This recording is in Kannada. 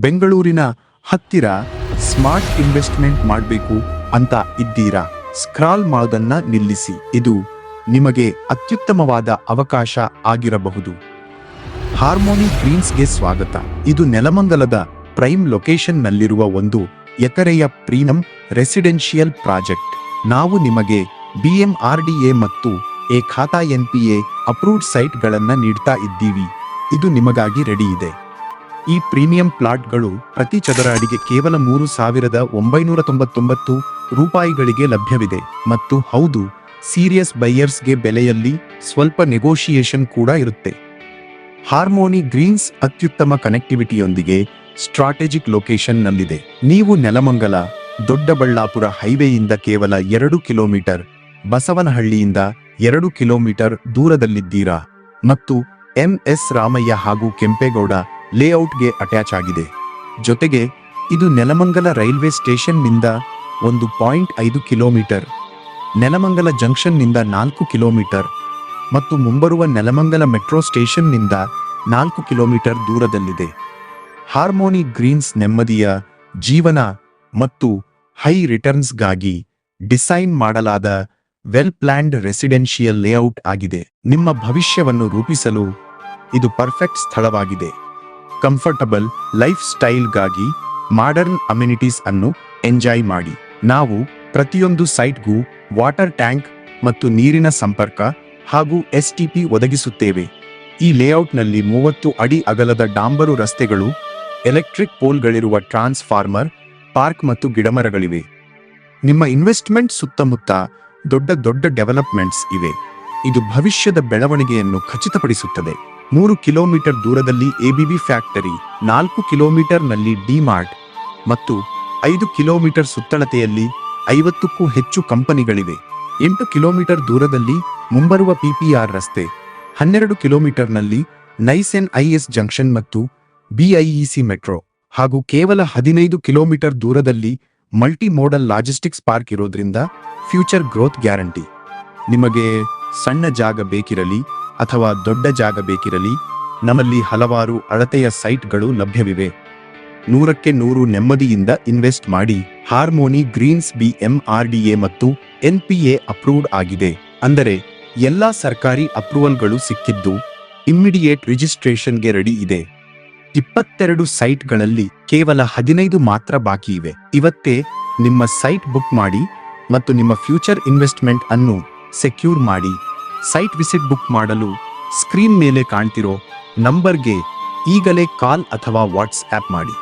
ಬೆಂಗಳೂರಿನ ಹತ್ತಿರ ಸ್ಮಾರ್ಟ್ ಇನ್ವೆಸ್ಟ್ಮೆಂಟ್ ಮಾಡಬೇಕು ಅಂತ ಇದ್ದೀರಾ? ಸ್ಕ್ರಾಲ್ ಮಾಡೋದನ್ನ ನಿಲ್ಲಿಸಿ. ಇದು ನಿಮಗೆ ಅತ್ಯುತ್ತಮವಾದ ಅವಕಾಶ ಆಗಿರಬಹುದು. ಹಾರ್ಮೋನಿ ಗ್ರೀನ್ಸ್ಗೆ ಸ್ವಾಗತ. ಇದು ನೆಲಮಂಗಲದ ಪ್ರೈಮ್ ಲೊಕೇಶನ್ನಲ್ಲಿರುವ ಒಂದು ಎಕರೆಯ ಪ್ರೀಮಿಯಂ ರೆಸಿಡೆನ್ಷಿಯಲ್ ಪ್ರಾಜೆಕ್ಟ್. ನಾವು ನಿಮಗೆ BMRDA ಮತ್ತು ಖಾತಾ NPA ಅಪ್ರೂವ್ಡ್ ಸೈಟ್ಗಳನ್ನ ನೀಡ್ತಾ ಇದ್ದೀವಿ. ಇದು ನಿಮಗಾಗಿ ರೆಡಿ ಇದೆ. ಈ ಪ್ರೀಮಿಯಂ ಪ್ಲಾಟ್ಗಳು ಪ್ರತಿ ಚದರ ಅಡಿಗೆ ಕೇವಲ 3,999 ರೂಪಾಯಿಗಳಿಗೆ ಲಭ್ಯವಿದೆ. ಮತ್ತು ಹೌದು, ಸೀರಿಯಸ್ ಬೈಯರ್ಸ್ಗೆ ಬೆಲೆಯಲ್ಲಿ ಸ್ವಲ್ಪ ನೆಗೋಷಿಯೇಷನ್ ಕೂಡ ಇರುತ್ತೆ. ಹಾರ್ಮೋನಿ ಗ್ರೀನ್ಸ್ ಅತ್ಯುತ್ತಮ ಕನೆಕ್ಟಿವಿಟಿಯೊಂದಿಗೆ ಸ್ಟ್ರಾಟಜಿಕ್ ಲೊಕೇಶನ್ನಲ್ಲಿದೆ. ನೀವು ನೆಲಮಂಗಲ ದೊಡ್ಡಬಳ್ಳಾಪುರ ಹೈವೇಯಿಂದ ಕೇವಲ 2 ಕಿಲೋಮೀಟರ್, ಬಸವನಹಳ್ಳಿಯಿಂದ 2 ಕಿಲೋಮೀಟರ್ ದೂರದಲ್ಲಿದ್ದೀರಾ ಮತ್ತು MS ರಾಮಯ್ಯ ಹಾಗೂ ಕೆಂಪೇಗೌಡ ಲೇಔಟ್ಗೆ ಅಟ್ಯಾಚ್ ಆಗಿದೆ. ಜೊತೆಗೆ ಇದು ನೆಲಮಂಗಲ ರೈಲ್ವೆ ಸ್ಟೇಷನ್ನಿಂದ 1.5 ಕಿಲೋಮೀಟರ್, ನೆಲಮಂಗಲ ಜಂಕ್ಷನ್ನಿಂದ 4 ಕಿಲೋಮೀಟರ್ ಮತ್ತು ಮುಂಬರುವ ನೆಲಮಂಗಲ ಮೆಟ್ರೋ ಸ್ಟೇಷನ್ನಿಂದ 4 ಕಿಲೋಮೀಟರ್ ದೂರದಲ್ಲಿದೆ. ಹಾರ್ಮೋನಿ ಗ್ರೀನ್ಸ್ ನೆಮ್ಮದಿಯ ಜೀವನ ಮತ್ತು ಹೈ ರಿಟರ್ನ್ಸ್ಗಾಗಿ ಡಿಸೈನ್ ಮಾಡಲಾದ ವೆಲ್ ಪ್ಲಾನ್ಡ್ ರೆಸಿಡೆನ್ಷಿಯಲ್ ಲೇಔಟ್ ಆಗಿದೆ. ನಿಮ್ಮ ಭವಿಷ್ಯವನ್ನು ರೂಪಿಸಲು ಇದು ಪರ್ಫೆಕ್ಟ್ ಸ್ಥಳವಾಗಿದೆ. ಕಂಫರ್ಟಬಲ್ ಲೈಫ್ ಸ್ಟೈಲ್ಗಾಗಿ ಮಾಡರ್ನ್ ಅಮ್ಯುನಿಟೀಸ್ ಅನ್ನು ಎಂಜಾಯ್ ಮಾಡಿ. ನಾವು ಪ್ರತಿಯೊಂದು ಸೈಟ್ಗೂ ವಾಟರ್ ಟ್ಯಾಂಕ್ ಮತ್ತು ನೀರಿನ ಸಂಪರ್ಕ ಹಾಗೂ STP ಒದಗಿಸುತ್ತೇವೆ. ಈ ಲೇಔಟ್ನಲ್ಲಿ 30 ಅಡಿ ಅಗಲದ ಡಾಂಬರು ರಸ್ತೆಗಳು, ಎಲೆಕ್ಟ್ರಿಕ್ ಪೋಲ್ಗಳಿರುವ ಟ್ರಾನ್ಸ್ಫಾರ್ಮರ್, ಪಾರ್ಕ್ ಮತ್ತು ಗಿಡಮರಗಳಿವೆ. ನಿಮ್ಮ ಇನ್ವೆಸ್ಟ್ಮೆಂಟ್ ಸುತ್ತಮುತ್ತ ದೊಡ್ಡ ಡೆವಲಪ್ಮೆಂಟ್ಸ್ ಇವೆ. ಇದು ಭವಿಷ್ಯದ ಬೆಳವಣಿಗೆಯನ್ನು ಖಚಿತಪಡಿಸುತ್ತದೆ. 3 ಕಿಲೋಮೀಟರ್ ದೂರದಲ್ಲಿ ABB ಫ್ಯಾಕ್ಟರಿ, 4 ಕಿಲೋಮೀಟರ್ನಲ್ಲಿ ಡಿಮಾರ್ಟ್ ಮತ್ತು 5 ಕಿಲೋಮೀಟರ್ ಸುತ್ತಳತೆಯಲ್ಲಿ 50ಕ್ಕೂ ಹೆಚ್ಚು ಕಂಪನಿಗಳಿವೆ. 8 ಕಿಲೋಮೀಟರ್ ದೂರದಲ್ಲಿ ಮುಂಬರುವ PPR ರಸ್ತೆ, 12 ಕಿಲೋಮೀಟರ್ನಲ್ಲಿ NICE ಜಂಕ್ಷನ್ ಮತ್ತು BIEC ಮೆಟ್ರೋ ಹಾಗೂ ಕೇವಲ 15 ಕಿಲೋಮೀಟರ್ ದೂರದಲ್ಲಿ ಮಲ್ಟಿ ಮೋಡಲ್ ಲಾಜಿಸ್ಟಿಕ್ಸ್ ಪಾರ್ಕ್ ಇರೋದ್ರಿಂದ ಫ್ಯೂಚರ್ ಗ್ರೋತ್ ಗ್ಯಾರಂಟಿ. ನಿಮಗೆ ಸಣ್ಣ ಜಾಗ ಬೇಕಿರಲಿ ಅಥವಾ ದೊಡ್ಡ ಜಾಗ ಬೇಕಿರಲಿ, ನಮ್ಮಲ್ಲಿ ಹಲವಾರು ಅಳತೆಯ ಸೈಟ್ಗಳು ಲಭ್ಯವಿವೆ. 100ಕ್ಕೆ 100 ನೆಮ್ಮದಿಯಿಂದ ಇನ್ವೆಸ್ಟ್ ಮಾಡಿ. ಹಾರ್ಮೋನಿ ಗ್ರೀನ್ಸ್ BMRDA ಮತ್ತು NPA ಅಪ್ರೂವ್ಡ್ ಆಗಿದೆ. ಅಂದರೆ ಎಲ್ಲಾ ಸರ್ಕಾರಿ ಅಪ್ರೂವಲ್ಗಳು ಸಿಕ್ಕಿದ್ದು ಇಮ್ಮಿಡಿಯೇಟ್ ರಿಜಿಸ್ಟ್ರೇಷನ್ಗೆ ರೆಡಿ ಇದೆ. 22 ಸೈಟ್ಗಳಲ್ಲಿ ಕೇವಲ 15 ಮಾತ್ರ ಬಾಕಿ ಇವೆ. ಇವತ್ತೇ ನಿಮ್ಮ ಸೈಟ್ ಬುಕ್ ಮಾಡಿ ಮತ್ತು ನಿಮ್ಮ ಫ್ಯೂಚರ್ ಇನ್ವೆಸ್ಟ್ಮೆಂಟ್ ಅನ್ನು ಸೆಕ್ಯೂರ್ ಮಾಡಿ. ಸೈಟ್ ವಿಸಿಟ್ ಬುಕ್ ಮಾಡಲು ಸ್ಕ್ರೀನ್ ಮೇಲೆ ಕಾಣ್ತಿರೋ ನಂಬರ್ಗೆ ಈಗಲೇ ಕಾಲ್ ಅಥವಾ ವಾಟ್ಸ್ಆ್ಯಪ್ ಮಾಡಿ.